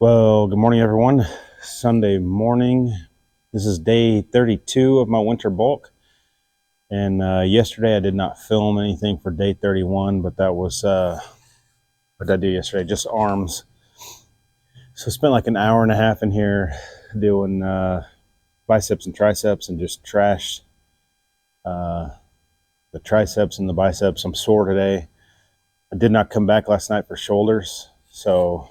Well, good morning, everyone. Sunday morning. This is day 32 of my winter bulk. And yesterday I did not film anything for day 31, but that was what did I do yesterday? Just arms. So I spent like an hour and a half in here doing biceps and triceps and just trashed uh, the triceps and the biceps. I'm sore today. I did not come back last night for shoulders, so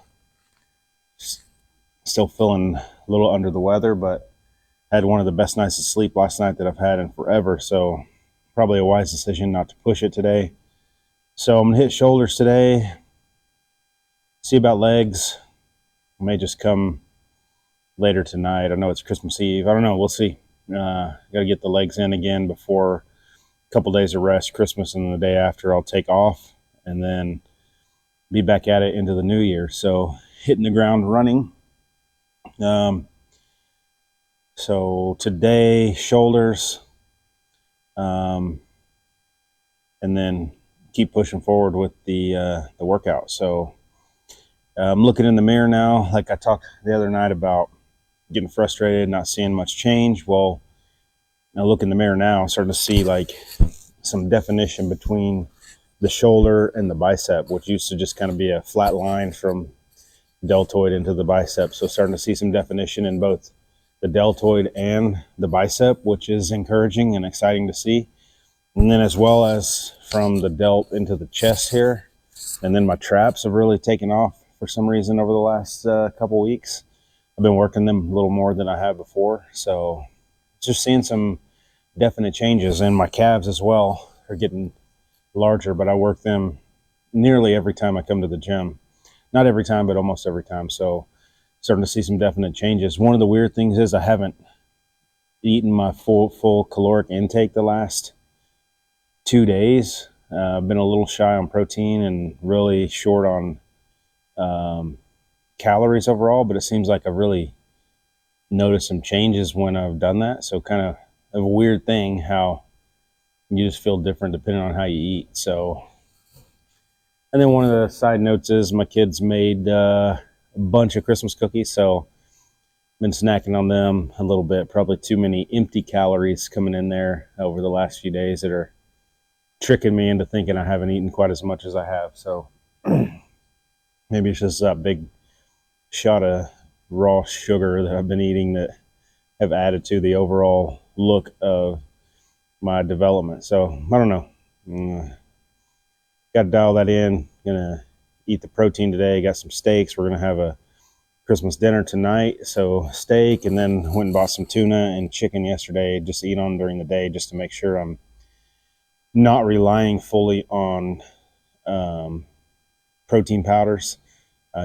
still feeling a little under the weather, but had one of the best nights of sleep last night that I've had in forever. So probably a wise decision not to push it today. So I'm gonna hit shoulders today. See about legs. I may just come later tonight. I know it's Christmas Eve. I don't know. We'll see. Got to get the legs in again before a couple days of rest, Christmas, and the day after I'll take off, and then be back at it into the new year. So hitting the ground running. So today, shoulders, and then keep pushing forward with the workout. So I'm looking in the mirror now, like I talked the other night about getting frustrated, not seeing much change. Well, I look in the mirror now, I'm starting to see like some definition between the shoulder and the bicep, which used to just kind of be a flat line from deltoid into the bicep. So starting to see some definition in both the deltoid and the bicep, which is encouraging and exciting to see. And then as well as from the delt into the chest here. And then my traps have really taken off for some reason over the last couple weeks. I've been working them a little more than I have before. So just seeing some definite changes. And my calves as well are getting larger, but I work them nearly every time I come to the gym. Not every time, but almost every time. So starting to see some definite changes. One of the weird things is I haven't eaten my full caloric intake the last 2 days. I've been a little shy on protein and really short on calories overall, but it seems like I've really noticed some changes when I've done that. So kind of a weird thing how you just feel different depending on how you eat. So, and then one of the side notes is my kids made a bunch of Christmas cookies, so I've been snacking on them a little bit. Probably too many empty calories coming in there over the last few days that are tricking me into thinking I haven't eaten quite as much as I have. So maybe it's just that big shot of raw sugar that I've been eating that have added to the overall look of my development. So I don't know. Got to dial that in. Gonna eat the protein today. Got some steaks. We're gonna have a Christmas dinner tonight. So steak, and then went and bought some tuna and chicken yesterday just to eat on during the day, just to make sure I'm not relying fully on protein powders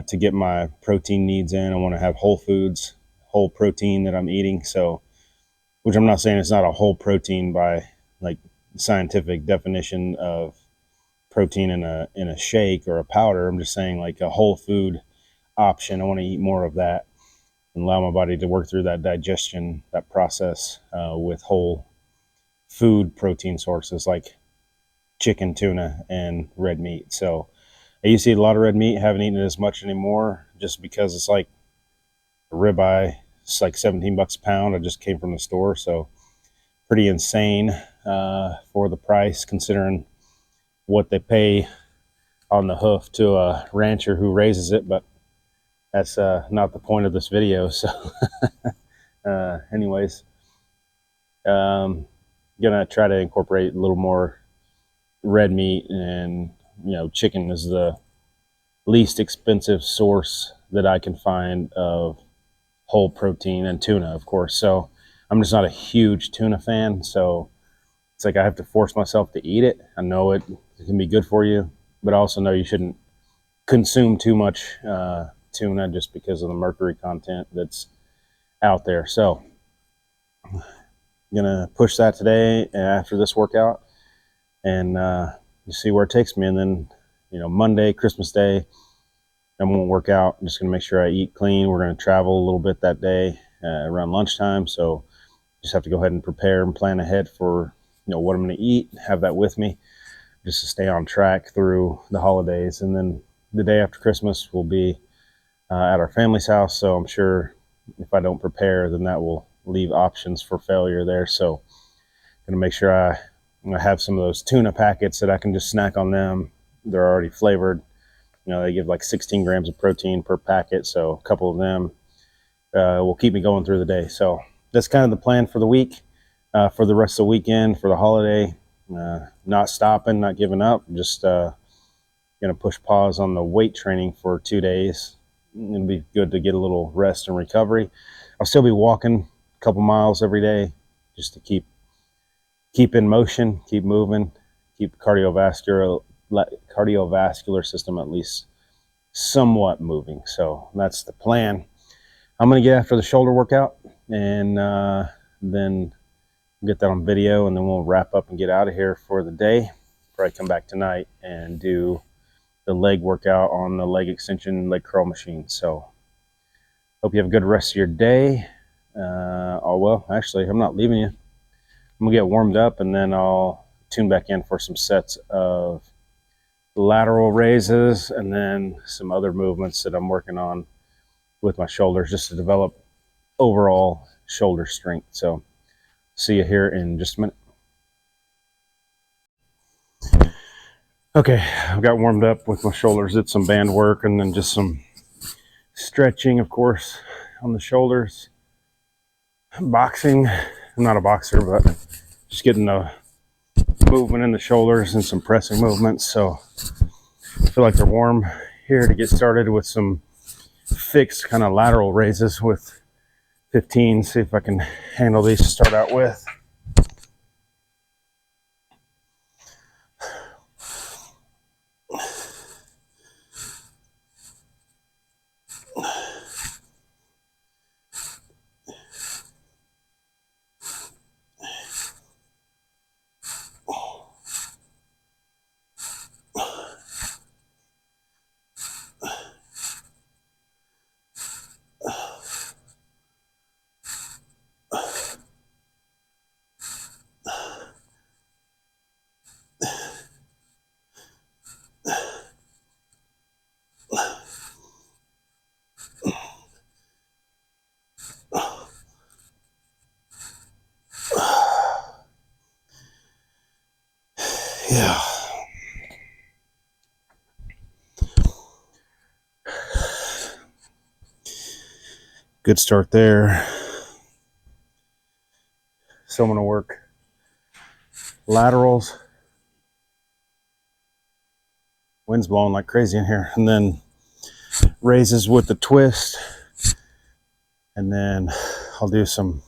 to get my protein needs in. I want to have whole foods, whole protein that I'm eating. So, which I'm not saying it's not a whole protein by like scientific definition of protein in a shake or a powder. I'm just saying like a whole food option. I want to eat more of that and allow my body to work through that digestion, that process with whole food protein sources like chicken, tuna, and red meat. So I used to eat a lot of red meat. Haven't eaten it as much anymore just because it's like a ribeye. It's like $17 a pound. I just came from the store, so pretty insane for the price considering what they pay on the hoof to a rancher who raises it. But that's not the point of this video. So anyways, gonna try to incorporate a little more red meat, and chicken is the least expensive source that I can find of whole protein, and tuna of course. So I'm just not a huge tuna fan, so it's like I have to force myself to eat it. I know it can be good for you, but I also know you shouldn't consume too much tuna just because of the mercury content that's out there. So I'm gonna push that today after this workout, and you see where it takes me. And then Monday, Christmas Day, I won't work out. I'm just gonna make sure I eat clean. We're gonna travel a little bit that day around lunchtime, so just have to go ahead and prepare and plan ahead for what I'm gonna eat, have that with me just to stay on track through the holidays. And then the day after Christmas will be at our family's house. So I'm sure if I don't prepare, then that will leave options for failure there. So I'm gonna make sure I have some of those tuna packets that I can just snack on them. They're already flavored. They give like 16 grams of protein per packet. So a couple of them will keep me going through the day. So that's kind of the plan for the week, for the rest of the weekend, for the holiday. Not stopping, not giving up, just going to push pause on the weight training for 2 days. It'll be good to get a little rest and recovery. I'll still be walking a couple miles every day just to keep in motion, keep moving, keep cardiovascular system at least somewhat moving. So that's the plan. I'm going to get after the shoulder workout and then get that on video, and then we'll wrap up and get out of here for the day. Probably come back tonight and do the leg workout on the leg extension, leg curl machine. So hope you have a good rest of your day. Well, actually, I'm not leaving you. I'm gonna get warmed up and then I'll tune back in for some sets of lateral raises and then some other movements that I'm working on with my shoulders just to develop overall shoulder strength. So see you here in just a minute. Okay, I've got warmed up with my shoulders, did some band work and then just some stretching, of course, on the shoulders. Boxing, I'm not a boxer, but just getting the movement in the shoulders and some pressing movements. So I feel like they're warm here to get started with some fixed kind of lateral raises with 15. See if I can handle these to start out with. Yeah. Good start there. So I'm going to work laterals. Wind's blowing like crazy in here. And then raises with the twist. And then I'll do some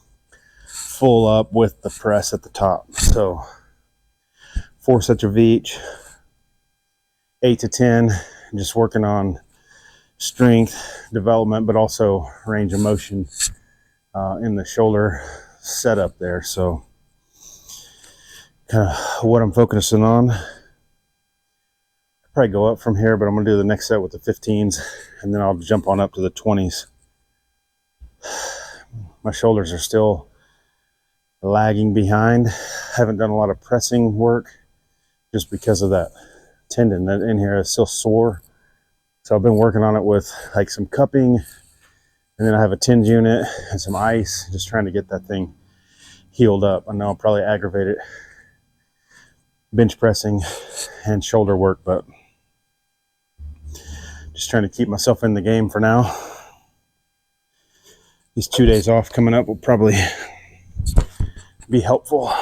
full up with the press at the top. So 4 sets of each, 8 to 10, just working on strength development, but also range of motion in the shoulder setup there. So kind of what I'm focusing on. Probably go up from here, but I'm gonna do the next set with the 15s and then I'll jump on up to the 20s. My shoulders are still lagging behind. Haven't done a lot of pressing work just because of that tendon that in here is still sore. So I've been working on it with like some cupping, and then I have a TENS unit and some ice, just trying to get that thing healed up. I know I'll probably aggravate it bench pressing and shoulder work, but just trying to keep myself in the game for now. These 2 days off coming up will probably be helpful.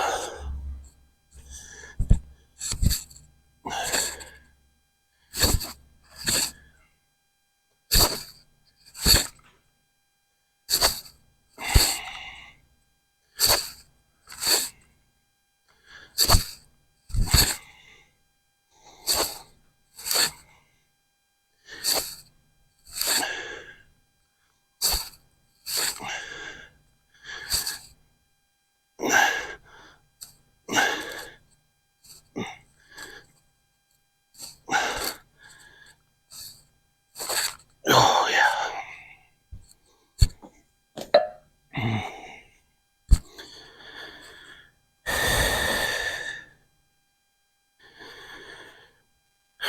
Oh yeah.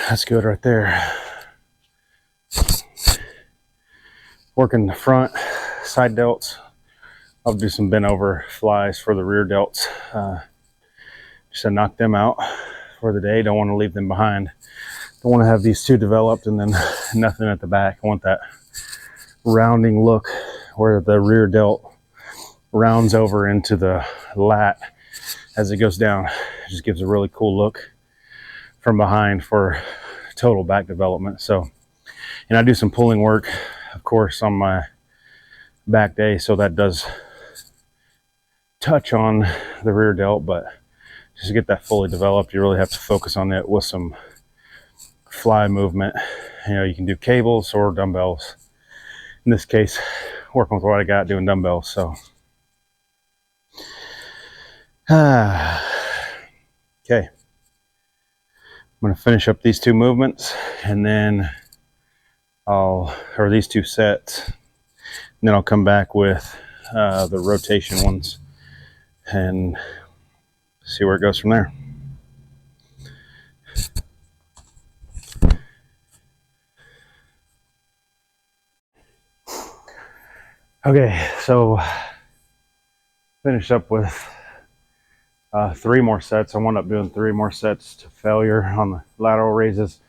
That's good right there. Working the front, side delts. I'll do some bent over flies for the rear delts. Just to knock them out for the day. Don't want to leave them behind. Don't want to have these two developed and then nothing at the back. I want that rounding look where the rear delt rounds over into the lat as it goes down. It just gives a really cool look from behind for total back development. So, and I do some pulling work, of course, on my back day, so that does touch on the rear delt, but just to get that fully developed, you really have to focus on it with some fly movement. You know, you can do cables or dumbbells. In this case, working with what I got, doing dumbbells. So, okay. I'm going to finish up these two movements and then or these two sets, and then I'll come back with the rotation ones and see where it goes from there. Okay, so finished up with 3 more sets. I wound up doing 3 more sets to failure on the lateral raises,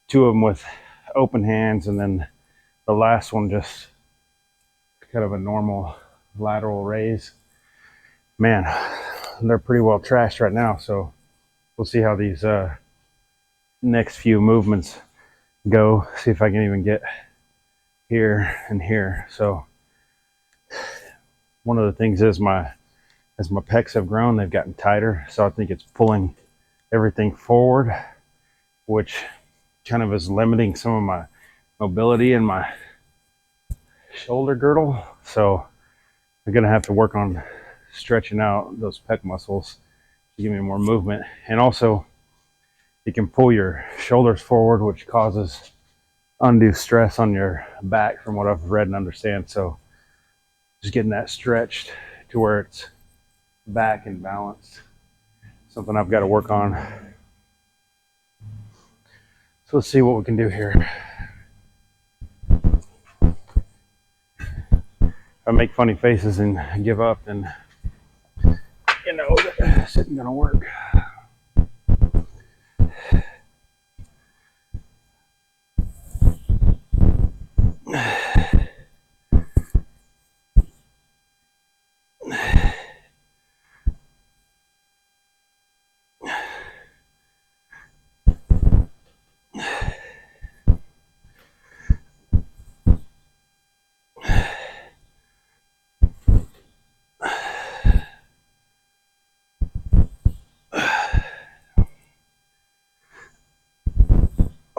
2 of them with open hands, and then the last one just kind of a normal lateral raise. Man, they're pretty well trashed right now, so we'll see how these next few movements go, see if I can even get here and here. So one of the things is as my pecs have grown, they've gotten tighter, so I think it's pulling everything forward, which kind of is limiting some of my mobility in my shoulder girdle. So I'm gonna have to work on stretching out those pec muscles to give me more movement. And also you can pull your shoulders forward, which causes undue stress on your back from what I've read and understand. So just getting that stretched to where it's back and balanced, something I've got to work on. So let's see what we can do here. If I make funny faces and give up, then you know this isn't gonna work.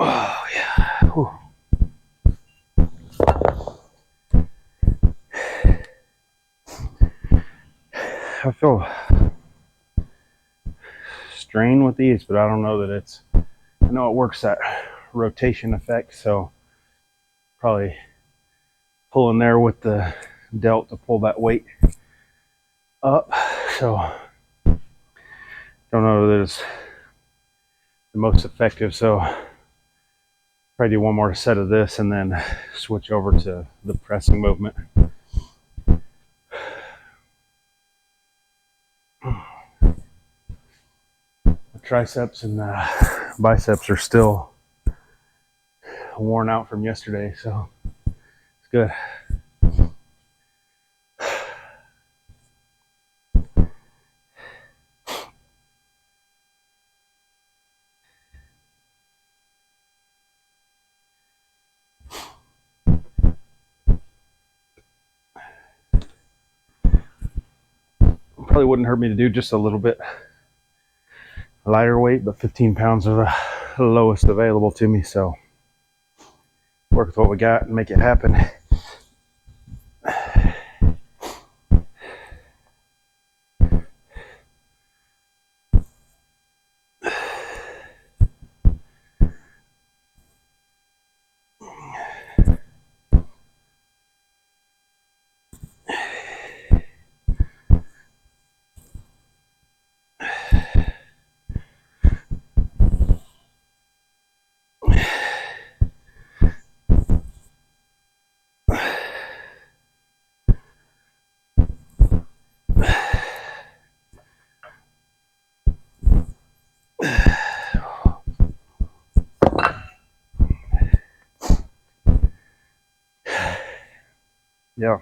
Oh yeah. Whew. I feel strain with these, but I don't know that it's, I know it works that rotation effect, so probably pulling there with the delt to pull that weight up. So don't know that it's the most effective, so probably do one more set of this and then switch over to the pressing movement. The triceps and the biceps are still worn out from yesterday, so it's good. Probably wouldn't hurt me to do just a little bit lighter weight, but 15 pounds are the lowest available to me, so work with what we got and make it happen. Yeah.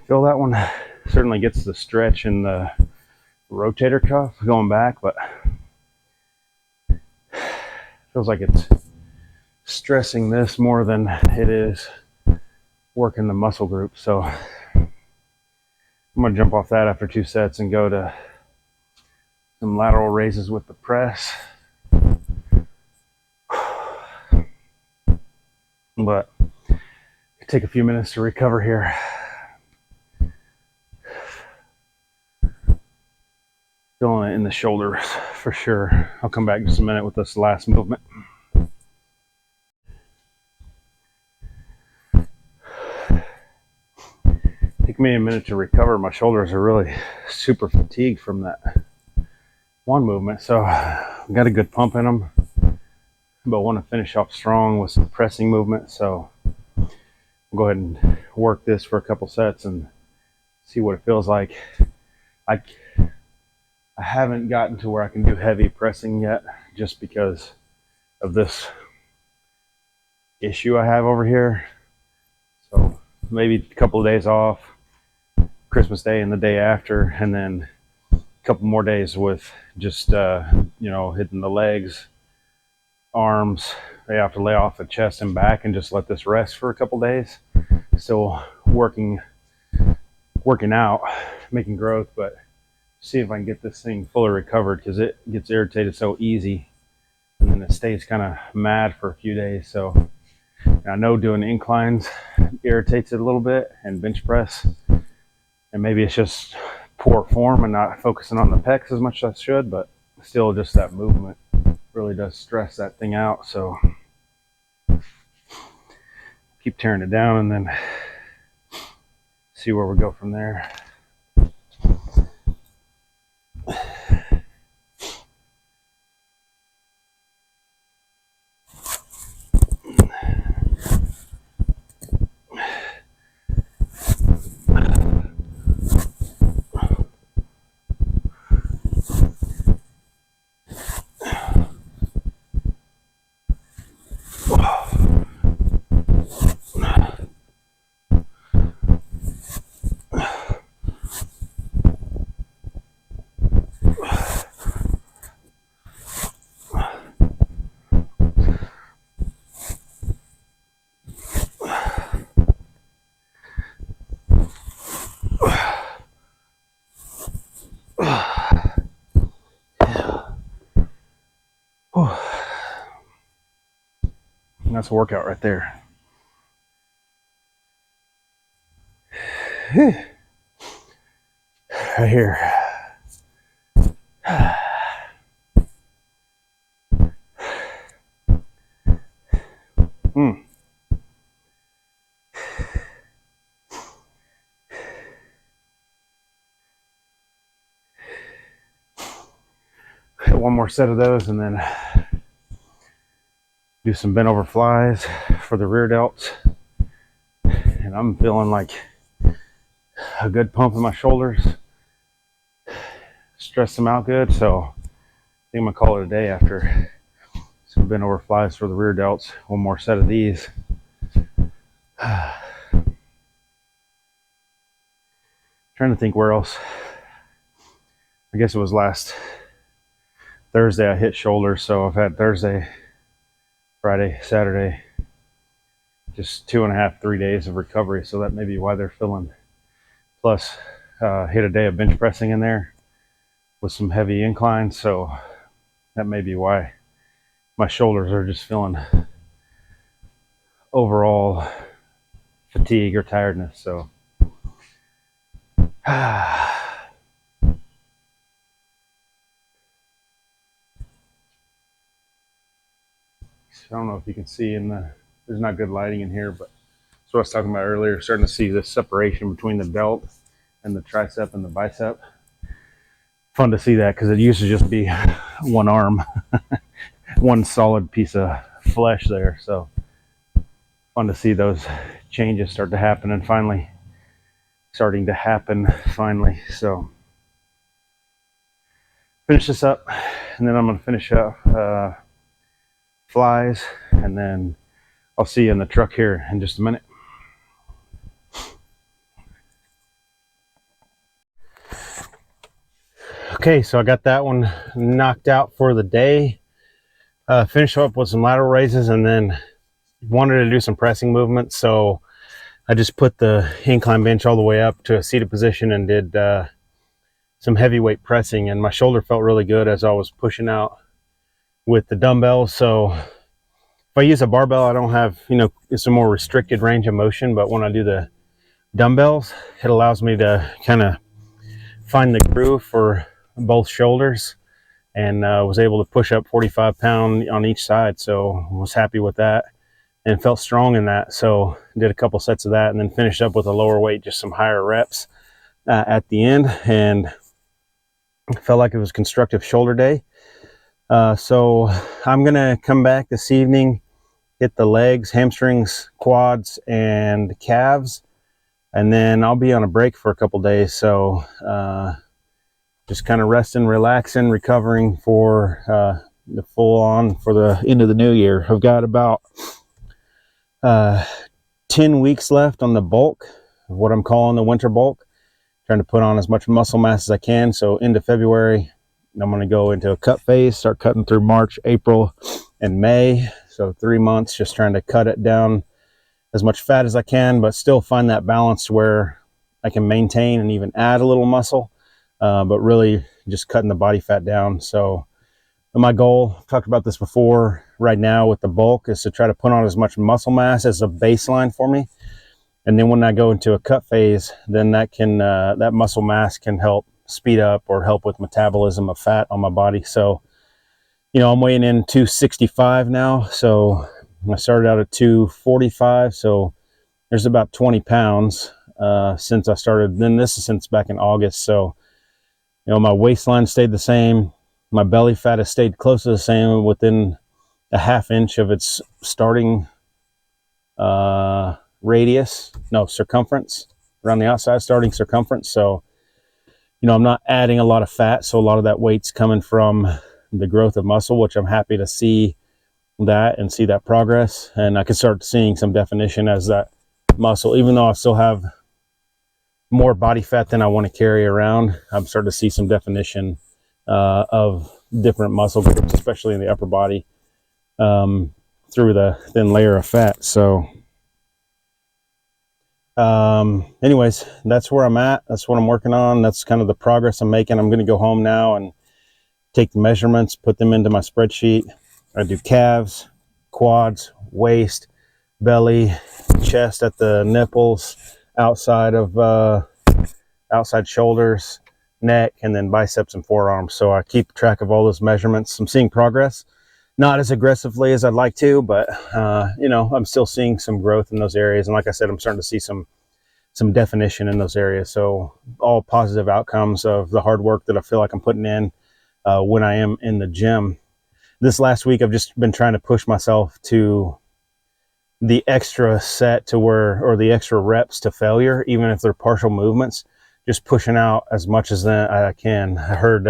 Feel that one certainly gets the stretch in the rotator cuff going back, but feels like it's stressing this more than it is working the muscle group. So I'm gonna jump off that after 2 sets and go to some lateral raises with the press. But take a few minutes to recover here. Feeling it in the shoulders for sure. I'll come back in just a minute with this last movement. Took me a minute to recover. My shoulders are really super fatigued from that one movement, so I've got a good pump in them, but want to finish off strong with some pressing movement. So I'll go ahead and work this for a couple sets and see what it feels like. I haven't gotten to where I can do heavy pressing yet, just because of this issue I have over here. So maybe a couple of days off, Christmas Day and the day after, and then a couple more days with just hitting the legs, arms. They have to lay off the chest and back and just let this rest for a couple days. Still working out, making growth, but see if I can get this thing fully recovered, because it gets irritated so easy and then it stays kind of mad for a few days. So I know doing inclines irritates it a little bit, and bench press, and maybe it's just poor form and not focusing on the pecs as much as I should, but still just that movement really does stress that thing out. So keep tearing it down and then see where we go from there. And that's a workout right there. Right here. One more set of those and then do some bent over flies for the rear delts. And I'm feeling like a good pump in my shoulders. Stress them out good, so I think I'm gonna call it a day after some bent over flies for the rear delts. One more set of these. Trying to think where else. I guess it was last Thursday I hit shoulders, so I've had Thursday, Friday, Saturday, just 2.5, 3 days of recovery. So that may be why they're feeling. Plus, hit a day of bench pressing in there with some heavy inclines, so that may be why my shoulders are just feeling overall fatigue or tiredness. So I don't know if you can see there's not good lighting in here, but that's what I was talking about earlier, starting to see this separation between the delt and the tricep and the bicep. Fun to see that, because it used to just be one arm, one solid piece of flesh there. So fun to see those changes start to happen and starting to happen finally. So finish this up, and then I'm going to finish up flies, and then I'll see you in the truck here in just a minute. Okay, so I got that one knocked out for the day. Finish up with some lateral raises, and then wanted to do some pressing movements. So I just put the incline bench all the way up to a seated position and did some heavyweight pressing, and my shoulder felt really good as I was pushing out with the dumbbells. So if I use a barbell, I don't have, it's a more restricted range of motion, but when I do the dumbbells, it allows me to kind of find the groove for both shoulders, and was able to push up 45 pounds on each side. So I was happy with that and felt strong in that. So did a couple sets of that, and then finished up with a lower weight, just some higher reps at the end, and felt like it was constructive shoulder day. So I'm gonna come back this evening, hit the legs, hamstrings, quads, and calves, and then I'll be on a break for a couple days. So just kind of resting, relaxing, recovering for the full on for the end of the new year. I've got about 10 weeks left on the bulk, what I'm calling the winter bulk, trying to put on as much muscle mass as I can. So into February, I'm going to go into a cut phase, start cutting through March, April, and May. So 3 months, just trying to cut it down as much fat as I can, but still find that balance where I can maintain and even add a little muscle, but really just cutting the body fat down. So my goal, I've talked about this before, right now with the bulk, is to try to put on as much muscle mass as a baseline for me. And then when I go into a cut phase, then that can that muscle mass can help speed up or help with metabolism of fat on my body. So, I'm weighing in 265 now. So I started out at 245. So there's about 20 pounds since I started. Then this is since back in August. So, my waistline stayed the same. My belly fat has stayed close to the same, within a half inch of its starting circumference, around the outside starting circumference. So, I'm not adding a lot of fat. So a lot of that weight's coming from the growth of muscle, which I'm happy to see that and see that progress. And I can start seeing some definition as that muscle, even though I still have more body fat than I want to carry around, I'm starting to see some definition of different muscle groups, especially in the upper body, through the thin layer of fat. So anyways, that's where I'm at. That's what I'm working on. That's kind of the progress I'm making. I'm going to go home now and take the measurements, put them into my spreadsheet. I do calves, quads, waist, belly, chest at the nipples, outside shoulders, neck, and then biceps and forearms. So I keep track of all those measurements. I'm seeing progress, not as aggressively as I'd like to, but I'm still seeing some growth in those areas. And like I said, I'm starting to see some definition in those areas. So all positive outcomes of the hard work that I feel like I'm putting in when I am in the gym. This last week, I've just been trying to push myself to the extra set to or the extra reps to failure, even if they're partial movements, just pushing out as much as I can. I heard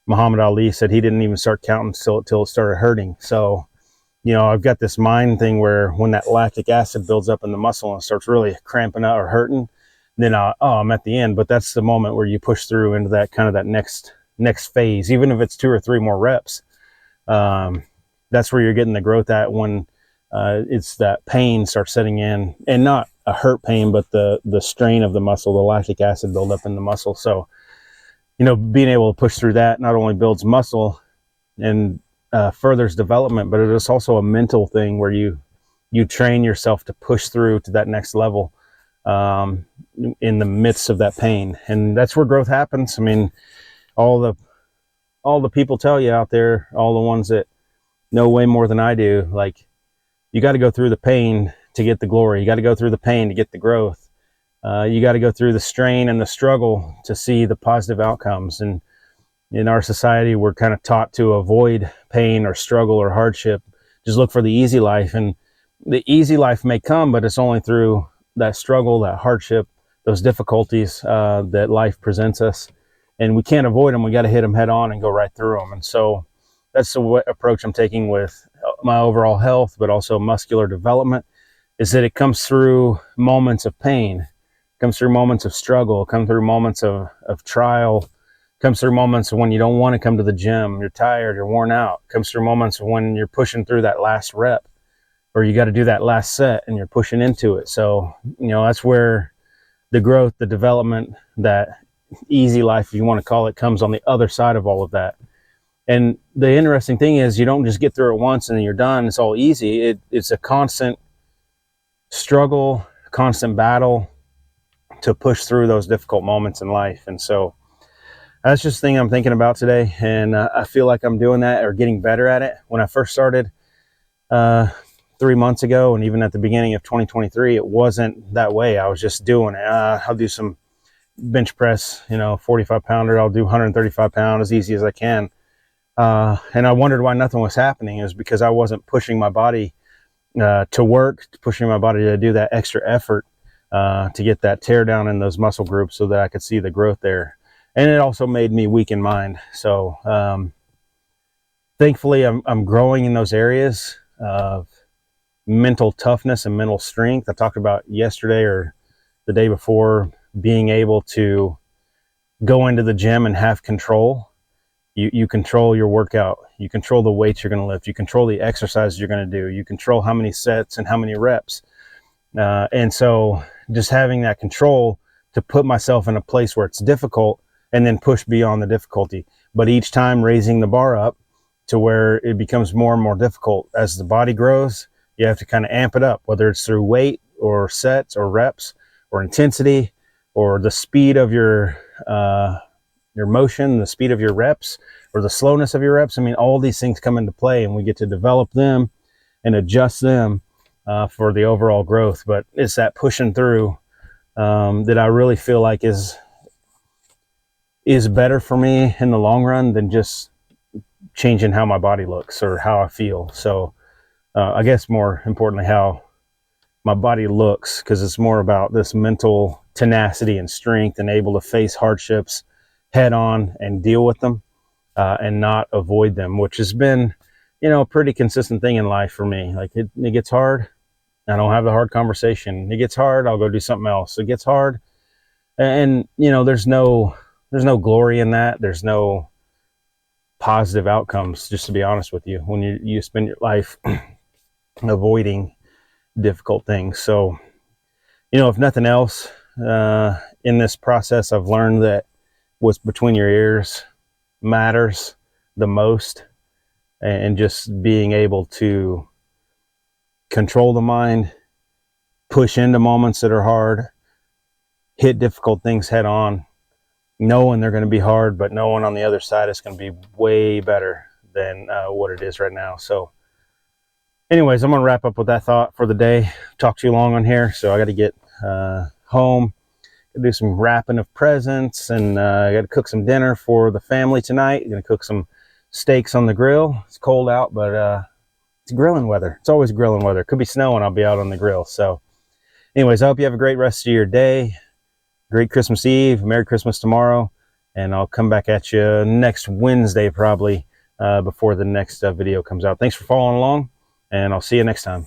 Muhammad Ali said he didn't even start counting till it started hurting. So, I've got this mind thing where when that lactic acid builds up in the muscle and starts really cramping out or hurting, then I'm at the end. But that's the moment where you push through into that kind of that next phase, even if it's 2 or 3 more reps. That's where you're getting the growth at, when it's that pain starts setting in, and not a hurt pain, but the strain of the muscle, the lactic acid buildup in the muscle. So, being able to push through that not only builds muscle and furthers development, but it is also a mental thing where you train yourself to push through to that next level in the midst of that pain. And that's where growth happens. I mean, all the people tell you out there, all the ones that know way more than I do, like, you got to go through the pain to get the glory. You got to go through the pain to get the growth. You got to go through the strain and the struggle to see the positive outcomes. And in our society, we're kind of taught to avoid pain or struggle or hardship. Just look for the easy life. And the easy life may come, but it's only through that struggle, that hardship, those difficulties that life presents us. And we can't avoid them. We got to hit them head on and go right through them. And so that's the approach I'm taking with my overall health, but also muscular development, is that it comes through moments of pain, comes through moments of struggle, comes through moments of trial, comes through moments when you don't want to come to the gym, you're tired, you're worn out, comes through moments when you're pushing through that last rep, or you got to do that last set and you're pushing into it. So, that's where the growth, the development, that easy life, if you want to call it, comes on the other side of all of that. And the interesting thing is, you don't just get through it once and then you're done. It's all easy. It's a constant struggle, constant battle to push through those difficult moments in life. And so that's just the thing I'm thinking about today. And I feel like I'm doing that or getting better at it. When I first started 3 months ago, and even at the beginning of 2023, it wasn't that way. I was just doing it. I'll do some bench press, 45 pounder. I'll do 135 pound as easy as I can. And I wondered why nothing was happening. It was because I wasn't pushing my body to work, pushing my body to do that extra effort to get that tear down in those muscle groups so that I could see the growth there. And it also made me weak in mind. So thankfully, I'm growing in those areas of mental toughness and mental strength. I talked about yesterday or the day before, being able to go into the gym and have control. You control your workout. You control the weights you're going to lift. You control the exercises you're going to do. You control how many sets and how many reps. And so just having that control to put myself in a place where it's difficult and then push beyond the difficulty. But each time raising the bar up to where it becomes more and more difficult. As the body grows, you have to kind of amp it up, whether it's through weight or sets or reps or intensity or the speed of your motion, the speed of your reps, or the slowness of your reps. I mean, all these things come into play, and we get to develop them and adjust them for the overall growth. But it's that pushing through that I really feel like is better for me in the long run than just changing how my body looks or how I feel. So I guess more importantly, how my body looks, because it's more about this mental tenacity and strength and able to face hardships head on and deal with them and not avoid them, which has been, a pretty consistent thing in life for me. Like it gets hard, I don't have the hard conversation. It gets hard, I'll go do something else. It gets hard, and there's no glory in that. There's no positive outcomes, just to be honest with you, when you spend your life avoiding difficult things. So, if nothing else, in this process, I've learned that what's between your ears matters the most, and just being able to control the mind, push into moments that are hard, hit difficult things head on, knowing they're going to be hard, but knowing on the other side it's going to be way better than what it is right now. So anyways, I'm going to wrap up with that thought for the day. Talked too long on here, so I got to get home, do some wrapping of presents, and I got to cook some dinner for the family tonight. I'm going to cook some steaks on the grill. It's cold out, but it's grilling weather. It's always grilling weather. Could be snowing, I'll be out on the grill. So anyways, I hope you have a great rest of your day. Great Christmas Eve. Merry Christmas tomorrow. And I'll come back at you next Wednesday, probably before the next video comes out. Thanks for following along, and I'll see you next time.